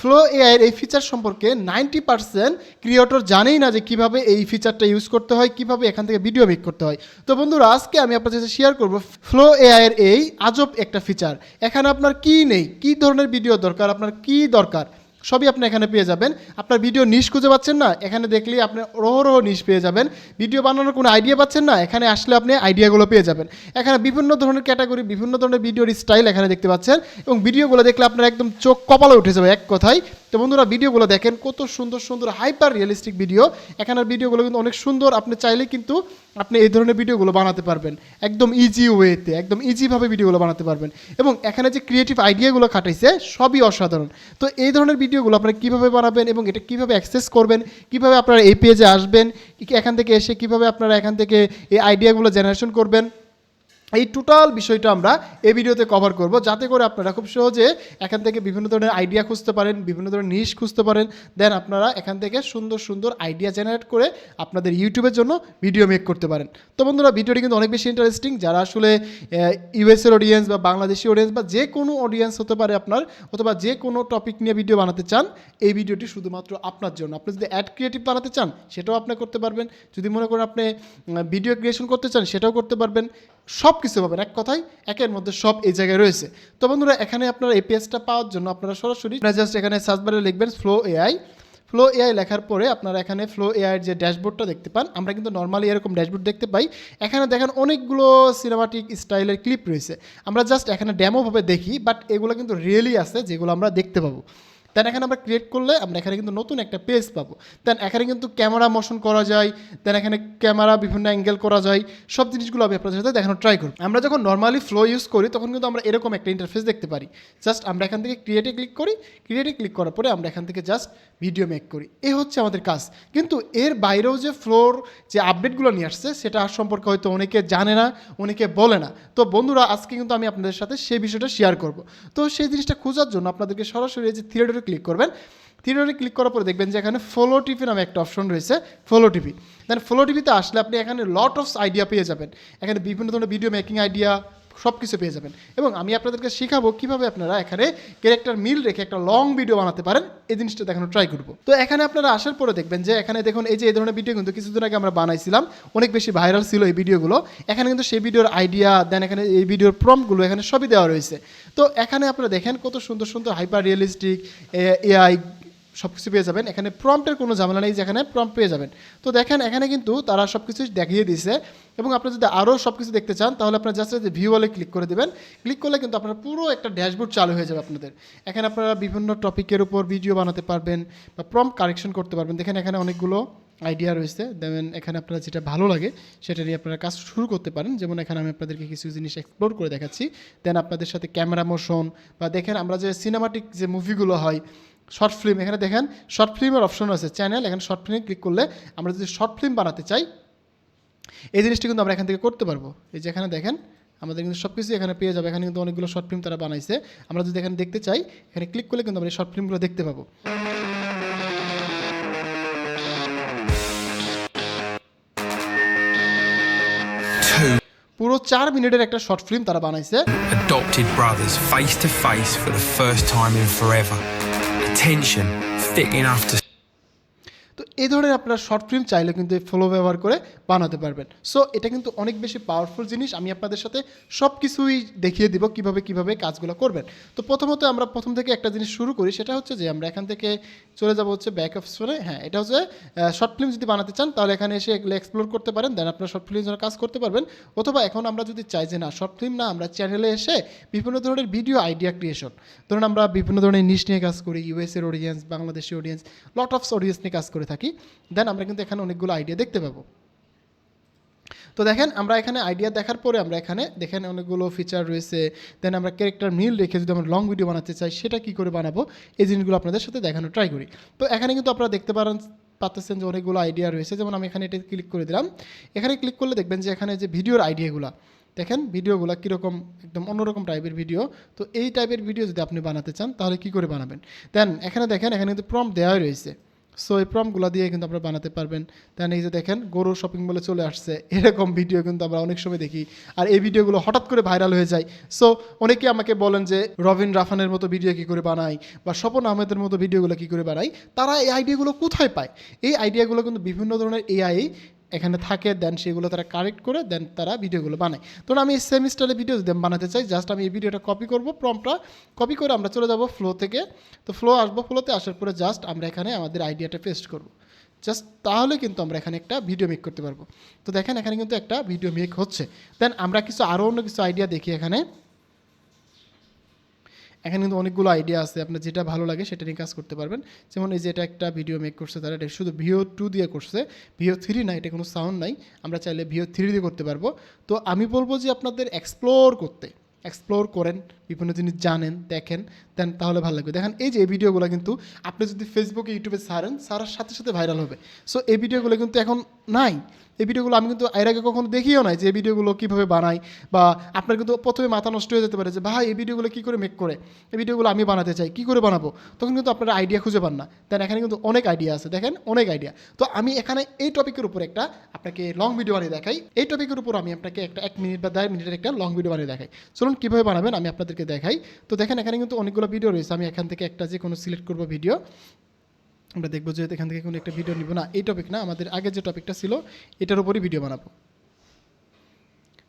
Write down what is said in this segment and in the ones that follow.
Flow AI এর এই feature সম্পর্কে 90% ক্রিয়েটর জানেই না যে কীভাবে এই ফিচারটা ইউজ করতে হয়, কীভাবে এখান থেকে ভিডিও মেক করতে হয়। তো বন্ধুরা আজকে আমি আপনাদের সাথে শেয়ার করব ফ্লো এআই এর এই আজব একটা ফিচার। এখানে আপনার কি নেই, কী ধরনের ভিডিও দরকার, আপনার কি দরকার সবই আপনি এখানে পেয়ে যাবেন। আপনার ভিডিও নিশ খুঁজে পাচ্ছেন না, এখানে দেখলেই আপনি রহ নিশ পেয়ে যাবেন। ভিডিও বানানোর কোনো আইডিয়া পাচ্ছেন না, এখানে আসলে আপনি আইডিয়াগুলো পেয়ে যাবেন। এখানে বিভিন্ন ধরনের ক্যাটাগরি, বিভিন্ন ধরনের ভিডিওর স্টাইল এখানে দেখতে পাচ্ছেন এবং ভিডিওগুলো দেখলে আপনার একদম চোখ কপালে উঠে যাবে এক কথায়। তো বন্ধুরা ভিডিওগুলো দেখেন কত সুন্দর সুন্দর হাইপার রিয়েলিস্টিক ভিডিও। এখানের ভিডিওগুলো কিন্তু অনেক সুন্দর, আপনি চাইলে কিন্তু আপনি এই ধরনের ভিডিওগুলো বানাতে পারবেন একদম ইজি ওয়েতে, একদম ইজিভাবে ভিডিওগুলো বানাতে পারবেন। এবং এখানে যে ক্রিয়েটিভ আইডিয়াগুলো খাটাইছে সবই অসাধারণ। তো এই ধরনের ভিডিওগুলো আপনারা কীভাবে বানাবেন এবং এটা কীভাবে অ্যাক্সেস করবেন, কীভাবে আপনারা এই পেজে আসবেন, এখান থেকে এসে কীভাবে আপনারা এখান থেকে এই আইডিয়াগুলো জেনারেশন করবেন, এই টোটাল বিষয়টা আমরা এই ভিডিওতে কভার করব, যাতে করে আপনারা খুব সহজে এখান থেকে বিভিন্ন ধরনের আইডিয়া খুঁজতে পারেন, বিভিন্ন ধরনের নিশ খুঁজতে পারেন। দেন আপনারা এখান থেকে সুন্দর সুন্দর আইডিয়া জেনারেট করে আপনাদের ইউটিউবের জন্য ভিডিও মেক করতে পারেন। তো বন্ধুরা ভিডিওটি কিন্তু অনেক বেশি ইন্টারেস্টিং। যারা আসলে ইউএসের অডিয়েন্স বা বাংলাদেশি অডিয়েন্স বা যে কোনো অডিয়েন্স হতে পারে আপনার, অথবা যে কোনো টপিক নিয়ে ভিডিও বানাতে চান, এই ভিডিওটি শুধুমাত্র আপনার জন্য। আপনি যদি অ্যাড ক্রিয়েটিভ বানাতে চান সেটাও আপনি করতে পারবেন, যদি মনে করেন আপনি ভিডিও ক্রিয়েশন করতে চান সেটাও করতে পারবেন, সব কিছু পাবেন। এক কথায় একের মধ্যে সব এই জায়গায় রয়েছে। তো বন্ধুরা এখানে আপনারা এই পেজটা পাওয়ার জন্য আপনারা সরাসরি জাস্ট এখানে সার্চ বারে লিখবেন ফ্লো এআই। ফ্লো এআই লেখার পরে আপনারা এখানে ফ্লো এআইয়ের যে ড্যাশবোর্ডটা দেখতে পান, আমরা কিন্তু নর্মালি এরকম ড্যাশবোর্ড দেখতে পাই। এখানে দেখেন অনেকগুলো সিনেমাটিক স্টাইলের ক্লিপ রয়েছে। আমরা জাস্ট এখানে ডেমোভাবে দেখি, বাট এগুলো কিন্তু রিয়েলি আছে যেগুলো আমরা দেখতে পাবো। দেন এখানে আমরা ক্রিয়েট করলে আমরা এখানে কিন্তু নতুন একটা পেজ পাবো। দেন এখানে কিন্তু ক্যামেরা মোশন করা যায়, দেন এখানে ক্যামেরা বিভিন্ন অ্যাঙ্গেল করা যায়, সব জিনিসগুলো আমি আপনাদের সাথে দেখানোর ট্রাই করি। আমরা যখন নর্মালি ফ্লো ইউজ করি তখন কিন্তু আমরা এরকম একটা ইন্টারফেস দেখতে পারি। জাস্ট আমরা এখান থেকে ক্রিয়েটে ক্লিক করি, ক্রিয়েটে ক্লিক করার পরে আমরা এখান থেকে জাস্ট ভিডিও মেক করি, এই হচ্ছে আমাদের কাজ। কিন্তু এর বাইরেও যে ফ্লোর যে আপডেটগুলো নিয়ে আসছে সেটা সম্পর্কে হয়তো অনেকে জানে না, অনেকে বলে না। তো বন্ধুরা আজকে কিন্তু আমি আপনাদের সাথে সেই বিষয়টা শেয়ার করব। তো সেই জিনিসটা খোঁজার জন্য আপনাদেরকে সরাসরি এই যে থ্রি ডটে ক্লিক করবেন। থ্রি ডটে ক্লিক করার পরে দেখবেন যে এখানে ফলো টিভি নামে একটা অপশন রয়েছে, ফলো টিভি। দেন ফলো টিভিতে আসলে আপনি এখানে লট অফ আইডিয়া পেয়ে যাবেন। এখানে বিভিন্ন ধরনের ভিডিও মেকিং আইডিয়া সব কিছু পেয়ে যাবেন। এবং আমি আপনাদেরকে শেখাবো কীভাবে আপনারা এখানে ক্যারেক্টার মিল রেখে একটা লং ভিডিও বানাতে পারেন, এই জিনিসটা দেখানো ট্রাই করবো। তো এখানে আপনারা আসার পরে দেখবেন যে এখানে দেখুন এই যে এই ধরনের ভিডিও কিন্তু কিছুদিন আগে আমরা বানাইছিলাম, অনেক বেশি ভাইরাল ছিল এই ভিডিওগুলো। এখানে কিন্তু সেই ভিডিওর আইডিয়া, দেন এখানে এই ভিডিওর প্রম্পটগুলো এখানে সবই দেওয়া রয়েছে। তো এখানে আপনারা দেখেন কত সুন্দর সুন্দর হাইপার রিয়েলিস্টিক এআই সব কিছু পেয়ে যাবেন। এখানে প্রম্পটের কোনো ঝামেলা নেই, যেখানে প্রম্পট পেয়ে যাবেন। তো দেখেন এখানে কিন্তু তারা সব কিছু দেখিয়ে দিয়েছে। এবং আপনারা যদি আরও সব কিছু দেখতে চান তাহলে আপনারা জাস্ট ভিউ ওয়ালে ক্লিক করে দেবেন। ক্লিক করলে কিন্তু আপনার পুরো একটা ড্যাশবোর্ড চালু হয়ে যাবে আপনাদের। এখানে আপনারা বিভিন্ন টপিকের উপর ভিডিও বানাতে পারবেন বা প্রম্পট কারেকশন করতে পারবেন। দেখেন এখানে অনেকগুলো আইডিয়া রয়েছে। দেন এখানে আপনারা যেটা ভালো লাগে সেটা নিয়ে আপনারা কাজ শুরু করতে পারেন। যেমন এখানে আমি আপনাদেরকে কিছু জিনিস এক্সপ্লোর করে দেখাচ্ছি। দেন আপনাদের সাথে ক্যামেরা মোশন বা দেখেন আমরা যে সিনেমাটিক যে মুভিগুলো হয়, শর্ট ফিল্ম, এখানে দেখেন শর্ট ফিল্মের অপশন আছে চ্যানেল, এখানে শর্ট ফিল্মে ক্লিক করলে আমরা যদি শর্ট ফিল্ম বানাতে চাই এই জিনিসটি কিন্তু আমরা এখান থেকে করতে পারবো। এই যে এখানে দেখেন আমাদের কিন্তু সব কিছু এখানে পেয়ে যাবে। এখানে কিন্তু অনেকগুলো শর্ট ফিল্ম তারা বানাইছে। আমরা যদি এখানে দেখতে চাই এখানে ক্লিক করলে কিন্তু আমরা এই শর্ট ফিল্মগুলো দেখতে পাবো। পুরো 4 মিনিটের একটা শর্ট ফিল্ম তারা বানাইছে। Adopted brothers face to face for the first time in forever. Attention thick enough to তো এই ধরনের আপনারা শর্ট ফিল্ম চাইলে কিন্তু এই ফ্লো ব্যবহার করে বানাতে পারবেন। সো এটা কিন্তু অনেক বেশি পাওয়ারফুল জিনিস। আমি আপনাদের সাথে সব কিছুই দেখিয়ে দিব কীভাবে কাজগুলো করবেন। তো প্রথমত আমরা প্রথম থেকে একটা জিনিস শুরু করি, সেটা হচ্ছে যে আমরা এখান থেকে চলে যাব হচ্ছে ব্যাক অপশনে। হ্যাঁ, এটা হচ্ছে শর্ট ফিল্ম যদি বানাতে চান তাহলে এখানে এসে এগুলো এক্সপ্লোর করতে পারেন। দেন আপনারা শর্ট ফিল্মের জন্য কাজ করতে পারবেন। অথবা এখন আমরা যদি চাই যে না শর্ট ফিল্ম না, আমরা চ্যানেলে এসে বিভিন্ন ধরনের ভিডিও আইডিয়া ক্রিয়েশন, ধরুন আমরা বিভিন্ন ধরনের নিশ নিয়ে কাজ করি, ইউএসের audience, Bangladeshi audience, lot of audience নিয়ে কাজ করে থাকি। দেন আমরা কিন্তু এখানে অনেকগুলো আইডিয়া দেখতে পাবো। তো দেখেন আমরা এখানে আইডিয়া দেখার পরে আমরা এখানে দেখেন অনেকগুলো ফিচার রয়েছে। দেন আমরা ক্যারেক্টার মিল রেখে যদি আমরা লং ভিডিও বানাতে চাই সেটা কী করে বানাবো, এই জিনিসগুলো আপনাদের সাথে দেখানো ট্রাই করি। তো এখানে কিন্তু আপনারা দেখতে পাচ্ছেন যে অনেকগুলো আইডিয়া রয়েছে। যেমন আমি এখানে এটা ক্লিক করে দিলাম। এখানে ক্লিক করলে দেখবেন যে এখানে যে ভিডিওর আইডিয়াগুলো দেখেন, ভিডিওগুলো কীরকম একদম অন্যরকম টাইপের ভিডিও। তো এই টাইপের ভিডিও যদি আপনি বানাতে চান তাহলে কী করে বানাবেন। দেন এখানে দেখেন এখানে কিন্তু প্রম্পট দেওয়াই রয়েছে। সো এই প্রম্পটগুলো দিয়ে কিন্তু আপনারা বানাতে পারবেন। দেন এই যে দেখেন গরু শপিং মলে চলে আসছে, এরকম ভিডিও কিন্তু আমরা অনেক সময় দেখি, আর এই ভিডিওগুলো হঠাৎ করে ভাইরাল হয়ে যায়। সো অনেকে আমাকে বলেন যে রবিন রাফানের মতো ভিডিও কী করে বানাই, বা স্বপন আহমেদের মতো ভিডিওগুলো কী করে বানাই, তারা এই আইডিয়াগুলো কোথায় পায়? এই আইডিয়াগুলো কিন্তু বিভিন্ন ধরনের এআই এখানে থাকে, দেন সেগুলো তারা কারেক্ট করে দেন তারা ভিডিওগুলো বানায়। তো আমি এই সেম স্টাইলে ভিডিও যদি আমি বানাতে চাই, জাস্ট আমি এই ভিডিওটা কপি করব, প্রম্পটটা কপি করে আমরা চলে যাব ফ্লো থেকে। তো ফ্লো আসবো, ফ্লোতে আসার পরে জাস্ট আমরা এখানে আমাদের আইডিয়াটা পেস্ট করব, জাস্ট তাহলে কিন্তু আমরা এখানে একটা ভিডিও মেক করতে পারবো। তো দেখেন এখানে কিন্তু একটা ভিডিও মেক হচ্ছে। দেন আমরা কিছু আরও অন্য কিছু আইডিয়া দেখি এখানে কিন্তু অনেকগুলো আইডিয়া আছে, আপনার যেটা ভালো লাগে সেটা নিয়ে কাজ করতে পারবেন। যেমন এই যে এটা একটা ভিডিও মেক করছে তারা, এটা শুধু VO2 দিয়ে করছে, VO3 না, এটা কোনো সাউন্ড নাই, আমরা চাইলে VO3 দিয়ে করতে পারবো। তো আমি বলবো যে আপনাদের এক্সপ্লোর করেন, বিভিন্ন জিনিস জানেন, দেখেন, দেন তাহলে ভালো লাগবে। দেখেন এই যে এই ভিডিওগুলো কিন্তু আপনি যদি ফেসবুকে ইউটিউবে সারার সাথে সাথে ভাইরাল হবে। সো এই ভিডিওগুলো কিন্তু এখন নাই, এই ভিডিওগুলো আমি কিন্তু এর আগে কখনো দেখিও নাই যে এই ভিডিওগুলো কীভাবে বানাই, বা আপনার কিন্তু প্রথমে মাথা নষ্ট হয়ে যেতে পারে যে ভাই এই ভিডিওগুলো কী করে মেক করে, এই ভিডিওগুলো আমি বানাতে চাই, কী করে বানাবো, তখন কিন্তু আপনারা আইডিয়া খুঁজে পান না। দেন এখানে কিন্তু অনেক আইডিয়া আছে, দেখেন অনেক আইডিয়া। তো আমি এখানে এই টপিকের উপর একটা আপনাকে লং ভিডিও বানিয়ে দেখাই, এই টপিকের উপর আমি আপনাকে একটা 1 মিনিট বা 1.5 মিনিটের একটা লং ভিডিও বানিয়ে দেখাই। চলুন কীভাবে বানাবেন আমি আপনাদেরকে দেখাই। তো দেখেন এখানে কিন্তু অনেকগুলো ভিডিও রয়েছে, আমি এখান থেকে একটা যে কোনো সিলেক্ট করবো ভিডিও, আমরা দেখবো যে এখান থেকে কোনো একটা ভিডিও নিব না, এই টপিক না, আমাদের আগে যে টপিকটা ছিল এটার উপরই ভিডিও বানাবো।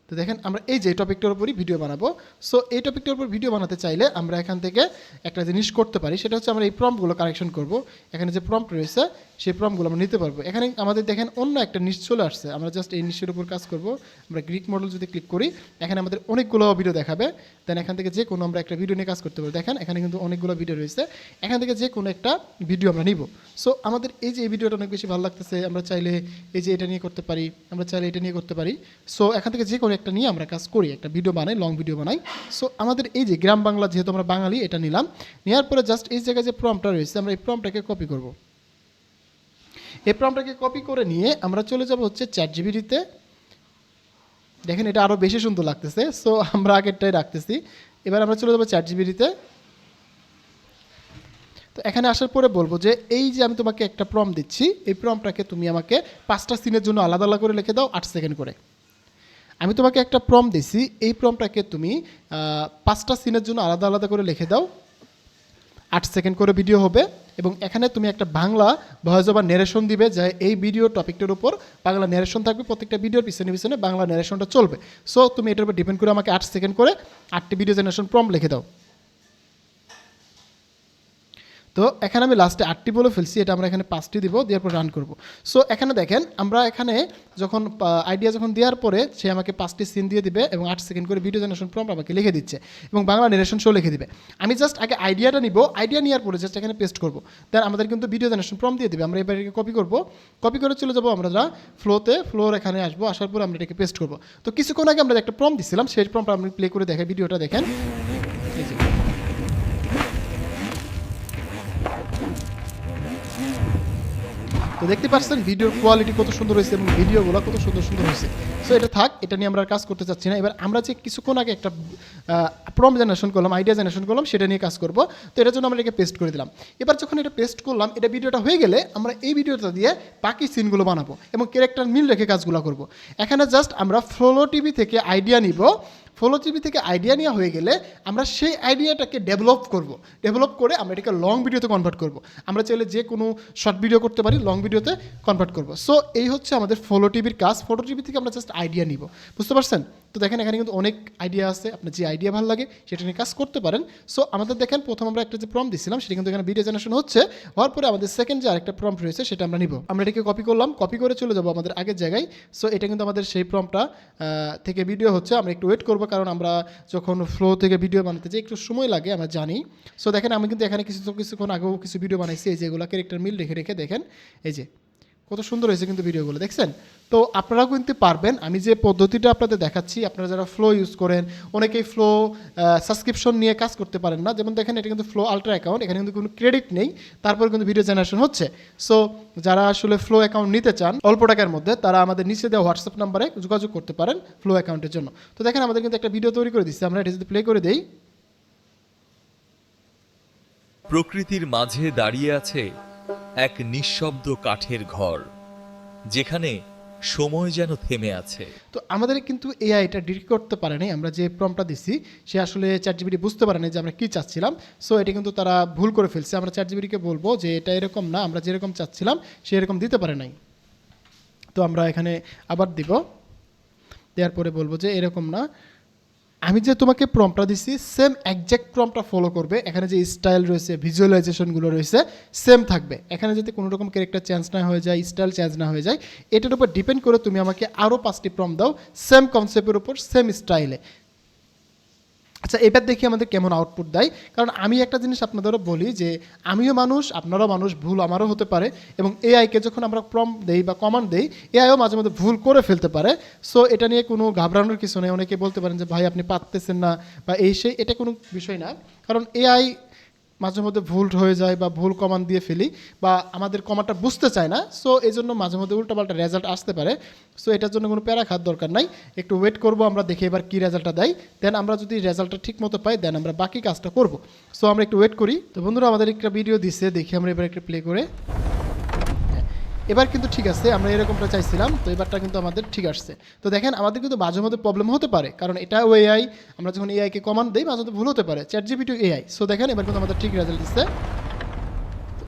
তো দেখেন আমরা এই যে টপিকটার উপরই ভিডিও বানাবো। সো এই টপিকটার উপর ভিডিও বানাতে চাইলে আমরা এখান থেকে একটা জিনিস করতে পারি, সেটা হচ্ছে আমরা এই প্রম্পটগুলো কারেকশন করব। এখানে যে প্রম্পট রয়েছে সেই প্রম্পটগুলো আমরা নিতে পারবো। এখানে আমাদের দেখেন অন্য একটা নিশ চলে আসছে, আমরা জাস্ট এই নিশের উপর কাজ করব। আমরা গ্রিক মডেল যদি ক্লিক করি, এখানে আমাদের অনেকগুলো ভিডিও দেখাবে। দেন এখান থেকে যে কোনো আমরা একটা ভিডিও নিয়ে কাজ করতে পারবো। দেখেন এখানে কিন্তু অনেকগুলো ভিডিও রয়েছে, এখান থেকে যে কোনো একটা ভিডিও আমরা নিব। সো আমাদের এই যে এই ভিডিওটা অনেক বেশি ভালো লাগতেছে, আমরা চাইলে এই যে এটা নিয়ে করতে পারি, আমরা চাইলে এটা নিয়ে করতে পারি। সো এখান থেকে যে কোনো একটা নিয়ে আমরা কাজ করি, একটা ভিডিও বানাই, লং ভিডিও বানাই। সো আমাদের এই যে গ্রাম বাংলা, যেহেতু আমরা বাঙালি, এটা নিলাম, নেওয়ার পরে জাস্ট এই জায়গায় যে প্রম্পটটা রয়েছে আমরা এই প্রম্পটটাকে কপি করব। এই প্রম্পটটাকে কপি করে নিয়ে আমরা চলে যাব হচ্ছে ChatGPT-তে। দেখেন এটা আরও বেশি সুন্দর লাগতেছে, সো আমরা আগেরটাই রাখতেছি। এবার আমরা চলে যাবো ChatGPT-তে। তো এখানে আসার পরে বলবো যে এই যে আমি তোমাকে একটা প্রম্পট দিচ্ছি, এই প্রম্পটটাকে তুমি আমাকে 5টা সিনের জন্য আলাদা আলাদা করে লিখে দাও 8 সেকেন্ড করে। আমি তোমাকে একটা প্রম্পট দিছি, এই প্রম্পটটাকে তুমি 5টা সিনের জন্য আলাদা আলাদা করে লিখে দাও, 8 সেকেন্ড করে ভিডিও হবে। এবং এখানে তুমি একটা বাংলা ভয়েস ওভার ন্যারেশন দিবে, যে এই ভিডিও টপিকটার উপর বাংলা ন্যারেশন থাকবে, প্রত্যেকটা ভিডিওর পিছনে পিছনে বাংলা ন্যারেশনটা চলবে। সো তুমি এটার উপর ডিপেন্ড করে আমাকে 8 সেকেন্ড করে 8টি ভিডিও জেনারেশন প্রম্পট লিখে দাও। তো এখানে আমি লাস্টে 8টি বলে ফেলছি, এটা আমরা এখানে 5টি দিব, দেওয়ার পর রান করব। সো এখানে দেখেন আমরা এখানে যখন আইডিয়া যখন দেওয়ার পরে সে আমাকে 5টি সিন দিয়ে দিবে এবং 8 সেকেন্ড করে ভিডিও জেনারেশন প্রম্পট আমাকে লিখে দিচ্ছে এবং বাংলা ন্যারেশন শো লিখে দিবে। আমি জাস্ট আগে আইডিয়াটা নিব, আইডিয়া নেওয়ার পরে জাস্ট এখানে পেস্ট করব, দেন আমাদের কিন্তু ভিডিও জেনারেশন প্রম্পট দিয়ে দিবে। আমরা এবার কপি করব, কপি করে চলে যাবো আমরা ফ্লোর এখানে আসবো, আসার পরে আমরা এটাকে পেস্ট করব। তো কিছুক্ষণ আগে আমরা একটা প্রম্পট দিছিলাম, সেই প্রম্পট আমি প্লে করে দেখাই, ভিডিওটা দেখেন। এই যে তো দেখতে পাচ্ছেন ভিডিওর কোয়ালিটি কত সুন্দর হয়েছে এবং ভিডিওগুলো কত সুন্দর সুন্দর হয়েছে। সো এটা থাক, এটা নিয়ে আমরা কাজ করতে চাচ্ছি না। এবার আমরা যে কিছুক্ষণ আগে একটা প্রম্পট জেনারেশন করলাম, আইডিয়া জেনারেশন করলাম, সেটা নিয়ে কাজ করব। তো এটার জন্য আমরা এটাকে পেস্ট করে দিলাম। এবার যখন এটা পেস্ট করলাম, এটা ভিডিওটা হয়ে গেলে আমরা এই ভিডিওটা দিয়ে বাকি সিনগুলো বানাবো এবং ক্যারেক্টার মিল রেখে কাজগুলো করব। এখানে জাস্ট আমরা ফ্লো টিভি থেকে আইডিয়া নিব, ফ্লো টিভি থেকে আইডিয়া নেওয়া হয়ে গেলে আমরা সেই আইডিয়াটাকে ডেভেলপ করব, ডেভেলপ করে আমরা এটাকে লং ভিডিওতে কনভার্ট করব। আমরা চাইলে যে কোনো শর্ট ভিডিও করতে পারি, লং ভিডিওতে কনভার্ট করব। সো এই হচ্ছে আমাদের ফ্লো টিভির কাজ। ফ্লো টিভি থেকে আমরা জাস্ট আইডিয়া নিব, বুঝতে পারছেন? তো দেখেন এখানে কিন্তু অনেক আইডিয়া আছে, আপনার যে আইডিয়া ভালো লাগে সেটা নিয়ে কাজ করতে পারেন। সো আমাদের দেখেন প্রথম আমরা একটা যে প্রম্পট দিছিলাম সেটা কিন্তু এখানে ভিডিও জেনারেশন হচ্ছে, হওয়ার পরে আমাদের সেকেন্ড যে আরেকটা প্রম্পট রয়েছে সেটা আমরা নিব। আমরা এটাকে কপি করলাম, কপি করে চলে যাবো আমাদের আগের জায়গায়। সো এটা কিন্তু আমাদের সেই প্রম্পটটা থেকে ভিডিও হচ্ছে। আমরা একটু ওয়েট করবো, কারণ আমরা যখন ফ্লো থেকে ভিডিও বানাতে যাই একটু সময় লাগে, আমরা জানি। সো দেখেন আমি কিন্তু এখানে কিছুক্ষণ আগেও কিছু ভিডিও বানাইছি, এই যেগুলো ক্যারেক্টার মিল রেখে রেখে দেখেন, এই যে কত সুন্দর হয়েছে কিন্তু ভিডিওগুলো, দেখছেন? তো আপনারাও কিন্তু পারবেন। আমি যে পদ্ধতিটা আপনাদের দেখাচ্ছি, আপনারা যারা ফ্লো ইউজ করেন, অনেকেই ফ্লো সাবস্ক্রিপশন নিয়ে কাজ করতে পারেন না। যেমন দেখেন এটা কিন্তু ফ্লো আলট্রা অ্যাকাউন্ট, এখানে কিন্তু কোনো ক্রেডিট নেই, তারপর কিন্তু ভিডিও জেনারেশন হচ্ছে। সো যারা আসলে ফ্লো অ্যাকাউন্ট নিতে চান অল্প টাকার মধ্যে, তারা আমাদের নিচে দেওয়া হোয়াটসঅ্যাপ নাম্বারে যোগাযোগ করতে পারেন ফ্লো অ্যাকাউন্টের জন্য। তো দেখেন আমাদের কিন্তু একটা ভিডিও তৈরি করে দিচ্ছি, আমরা এটা যদি প্লে করে দেই। প্রকৃতির মাঝে দাঁড়িয়ে আছে এক নিঃশব্দ কাঠের ঘর, যেখানে সময় যেন থেমে আছে। তো আমাদের কিন্তু এআই এটা ডিটেক্ট করতে পারে নাই, আমরা যে প্রম্পটটা দিছি সে আসলে চ্যাটজিপিটি বুঝতে পারে না যে আমরা কী চাচ্ছিলাম। সো এটা কিন্তু তারা ভুল করে ফেলছে। আমরা চ্যাটজিপিটিকে বলবো যে এটা এরকম না, আমরা যেরকম চাচ্ছিলাম সে এরকম দিতে পারে নাই। তো আমরা এখানে আবার দিব, দেওয়ার পরে বলবো যে এরকম না, আমি যে তোমাকে প্রম্পটটা দিছি সেম একজ্যাক্ট প্রম্পটটা ফলো করবে। এখানে যে স্টাইল রয়েছে, ভিজুয়ালাইজেশনগুলো রয়েছে সেম থাকবে। এখানে যাতে কোনো রকম ক্যারেক্টার চেঞ্জ না হয়ে যায়, স্টাইল চেঞ্জ না হয়ে যায়, এটার উপর ডিপেন্ড করে তুমি আমাকে আরও 5টি প্রম্পট দাও সেম কনসেপ্টের উপর, সেম স্টাইলে। আচ্ছা, এবার দেখি আমাদের কেমন আউটপুট দেয়। কারণ আমি একটা জিনিস আপনাদেরও বলি যে আমিও মানুষ, আপনারাও মানুষ, ভুল আমারও হতে পারে। এবং এআইকে যখন আমরা প্রম্পট দেই বা কমান্ড দেই, এআইও মাঝে মধ্যে ভুল করে ফেলতে পারে। সো এটা নিয়ে কোনো ঘাবড়ানোর কিছু নেই। অনেকে বলতে পারেন যে ভাই আপনি পারতেছেন না বা এই সেই, এটা কোনো বিষয় না। কারণ এআই মাঝে মধ্যে ভুল হয়ে যায় বা ভুল কমান্ড দিয়ে ফেলি বা আমাদের কমান্ডটা বুঝতে চায় না। সো এই জন্য মাঝে মধ্যে উল্টোপাল্টা রেজাল্ট আসতে পারে। সো এটার জন্য কোনো প্যারা খাওয়ার দরকার নাই, একটু ওয়েট করবো, আমরা দেখি এবার কী রেজাল্টটা দেয়। দেন আমরা যদি রেজাল্টটা ঠিক মতো পাই দেন আমরা বাকি কাজটা করব। সো আমরা একটু ওয়েট করি। তো বন্ধুরা আমাদের একটা ভিডিও দিচ্ছে, দেখি আমরা এবার একটু প্লে করে। এবার কিন্তু ঠিক আছে, আমরা এরকমটা চাইছিলাম। তো এবারটা কিন্তু আমাদের ঠিক আসছে। তো দেখেন আমাদের কিন্তু মাঝে মধ্যে প্রবলেম হতে পারে, কারণ এটাও এআই। আমরা যখন এআইকে কমান্ড দিই মাঝে মধ্যে ভুল হতে পারে, চ্যাটজিপিটি এআই। সো দেখেন এবার কিন্তু আমাদের ঠিক রেজাল্ট দিচ্ছে।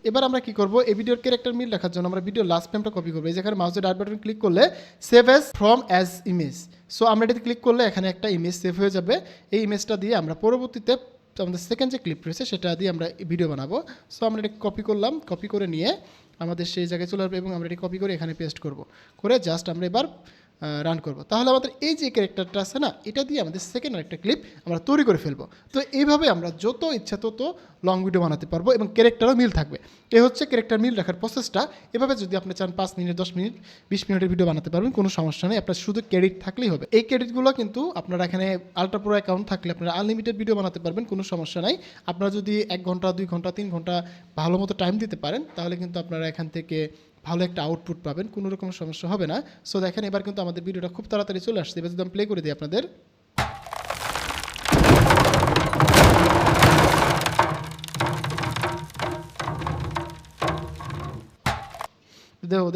এবার আমরা কি করব, এই ভিডিওর ক্যারেক্টার মিল রাখার জন্য আমরা ভিডিও লাস্ট ফ্রেমটা কপি করবো। এই যেখানে মাউসের রাইট বাটন ক্লিক করলে save as from as image. So আমরা এটাতে ক্লিক করলে এখানে একটা ইমেজ সেভ হয়ে যাবে। এই ইমেজটা দিয়ে আমরা পরবর্তীতে আমাদের সেকেন্ড যে ক্লিপ রয়েছে সেটা দিয়ে আমরা ভিডিও বানাবো। সো আমরা এটা কপি করলাম, কপি করে নিয়ে আমাদের সেই জায়গায় চলে আসবে এবং আমরা এটি কপি করে এখানে পেস্ট করব, করে জাস্ট আমরা এবার রান করব। তাহলে আমাদের এই যে ক্যারেক্টারটা আছে না, এটা দিয়ে আমাদের সেকেন্ড আরেকটা ক্লিপ আমরা তৈরি করে ফেলবো। তো এইভাবে আমরা যত ইচ্ছা তত লং ভিডিও বানাতে পারবো এবং ক্যারেক্টারও মিল থাকবে। এ হচ্ছে ক্যারেক্টার মিল রাখার প্রসেসটা। এভাবে যদি আপনি চান 5 মিনিট, 10 মিনিট, 20 মিনিটের ভিডিও বানাতে পারবেন, কোনো সমস্যা নেই। আপনার শুধু ক্রেডিট থাকলেই হবে। এই ক্রেডিটগুলো কিন্তু আপনারা এখানে আলট্রা প্রো অ্যাকাউন্ট থাকলে আপনারা আনলিমিটেড ভিডিও বানাতে পারবেন, কোনো সমস্যা নাই। আপনারা যদি 1 ঘন্টা, 2 ঘন্টা, 3 ঘন্টা ভালো মতো টাইম দিতে পারেন তাহলে কিন্তু আপনারা এখান থেকে ভালো একটা আউটপুট পাবেন, কোনো রকম সমস্যা হবে না। সো দেখেন এবার কিন্তু আমাদের ভিডিওটা খুব তাড়াতাড়ি চলে আসছে। এবার যদি আমি প্লে করে দিই আপনাদের,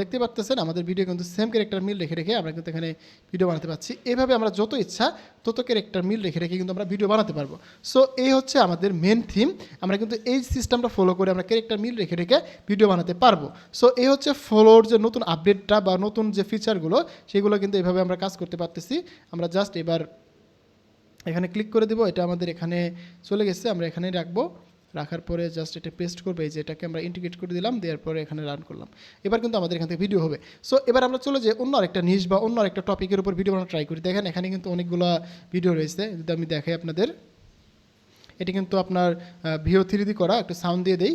দেখতে পাচ্ছেন আমাদের ভিডিও কিন্তু সেম ক্যারেক্টার মিল রেখে রেখে আমরা কিন্তু এখানে ভিডিও বানাতে পারছি। এভাবে আমরা যত ইচ্ছা তত ক্যারেক্টার মিল রেখে রেখে কিন্তু আমরা ভিডিও বানাতে পারবো। সো এই হচ্ছে আমাদের মেন থিম। আমরা কিন্তু এই সিস্টেমটা ফলো করে আমরা ক্যারেক্টার মিল রেখে রেখে ভিডিও বানাতে পারবো। সো এই হচ্ছে ফলোর যে নতুন আপডেটটা বা নতুন যে ফিচারগুলো সেগুলো কিন্তু এইভাবে আমরা কাজ করতে পারতেছি। আমরা জাস্ট এবার এখানে ক্লিক করে দেবো, এটা আমাদের এখানে চলে গেছে, আমরা এখানেই রাখবো। রাখার পরে জাস্ট এটা পেস্ট করবো, এই যে এটাকে আমরা ইন্টিগ্রেট করে দিলাম, দেওয়ার পরে এখানে রান করলাম। এবার কিন্তু আমাদের এখান থেকে ভিডিও হবে। সো এবার আমরা চলে যাই অন্য আরেকটা নিশ বা অন্য আরেকটা টপিকের উপর ভিডিও বানানো ট্রাই করি। দেখেন এখানে কিন্তু অনেকগুলো ভিডিও রয়েছে, যদি আমি দেখাই আপনাদের। এটি কিন্তু আপনার ভিও 3D করা, একটু সাউন্ড দিয়ে দেই।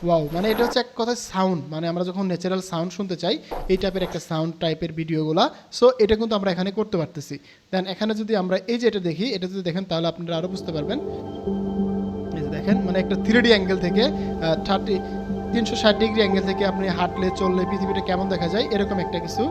ওয়াও, মানে এটা হচ্ছে এক কথায় সাউন্ড, মানে আমরা যখন ন্যাচারাল সাউন্ড শুনতে চাই এই টাইপের একটা সাউন্ড টাইপের ভিডিওগুলো। সো এটা কিন্তু আমরা এখানে করতে পারতেছি। দেন এখানে যদি আমরা এই যে এটা দেখি, এটা যদি দেখেন তাহলে আপনারা আরও বুঝতে পারবেন। এই যে দেখেন, মানে একটা 3D অ্যাঙ্গেল থেকে 360 ডিগ্রি অ্যাঙ্গেল থেকে আপনি হাঁটলে চললে পৃথিবীটা কেমন দেখা যায় এরকম একটা কিছু।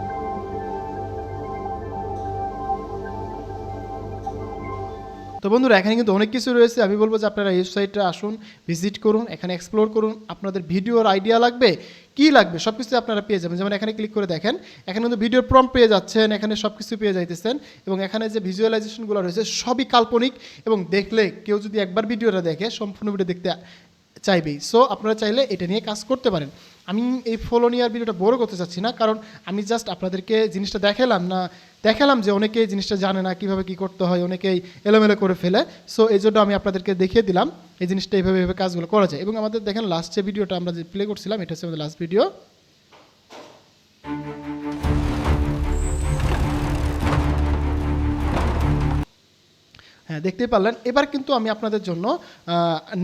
তো বন্ধুরা এখানে কিন্তু অনেক কিছু রয়েছে। আমি বলবো যে আপনারা এই ওয়েবসাইটে আসুন, ভিজিট করুন, এখানে এক্সপ্লোর করুন। আপনাদের ভিডিওর আইডিয়া লাগবে, কি লাগবে সব কিছু আপনারা পেয়ে যাবেন। যেমন এখানে ক্লিক করে দেখেন, এখানে কিন্তু ভিডিওর প্রম্পট পেয়ে যাচ্ছেন, এখানে সব কিছু পেয়ে যাইতেছেন। এবং এখানে যে ভিজুয়ালাইজেশনগুলো রয়েছে সবই কাল্পনিক, এবং দেখলে কেউ যদি একবার ভিডিওটা দেখে সম্পূর্ণ ভিডিও দেখতে চাইবেই। সো আপনারা চাইলে এটা নিয়ে কাজ করতে পারেন। আমি এই ফলো নিয়ে আর ভিডিওটা বড় করতে চাচ্ছি না, কারণ আমি জাস্ট আপনাদেরকে জিনিসটা দেখালাম যে অনেকেই জিনিসটা জানে না কীভাবে কী করতে হয়, অনেকেই এলোমেলো করে ফেলে। সো এই জন্য আমি আপনাদেরকে দেখিয়ে দিলাম এই জিনিসটা এইভাবে এইভাবে কাজগুলো করা যায়। এবং আমাদের দেখেন লাস্ট যে ভিডিওটা আমরা যে প্লে করছিলাম এটা হচ্ছে আমাদের লাস্ট ভিডিও। হ্যাঁ, দেখতেই পারলেন। এবার কিন্তু আমি আপনাদের জন্য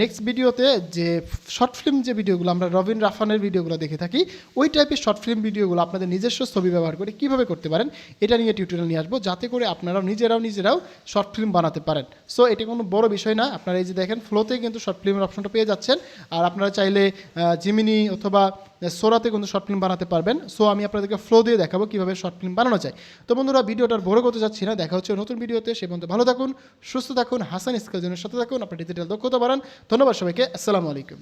নেক্সট ভিডিওতে যে শর্ট ফিল্ম যে ভিডিওগুলো আমরা রবিন রাফানের ভিডিওগুলো দেখে থাকি, ওই টাইপের শর্ট ফিল্ম ভিডিওগুলো আপনাদের নিজস্ব ছবি ব্যবহার করে কীভাবে করতে পারেন এটা নিয়ে টিউটোরিয়াল নিয়ে আসবো, যাতে করে আপনারাও নিজেরাও শর্ট ফিল্ম বানাতে পারেন। সো এটা কোনো বড় বিষয় না। আপনারা এই যে দেখেন ফ্লোতে কিন্তু শর্ট ফিল্মের অপশনটা পেয়ে যাচ্ছেন। আর আপনারা চাইলে জিমিনি অথবা সোরাতে কিন্তু শর্ট ফিল্ম বানাতে পারবেন। সো আমি আপনাদেরকে ফ্লো দিয়ে দেখাবো কীভাবে শর্ট ফিল্ম বানানো যায়। তো বন্ধুরা, ভিডিওটার বড় করতে যাচ্ছি না, দেখা হচ্ছে নতুন ভিডিওতে। সে পর্যন্ত ভালো থাকুন, সুস্থ থাকুন, হাসান স্কিলজনের সাথে থাকুন, আপনার ডিজিটাল দক্ষতা বাড়ান। ধন্যবাদ সবাইকে, আসসালামু আলাইকুম।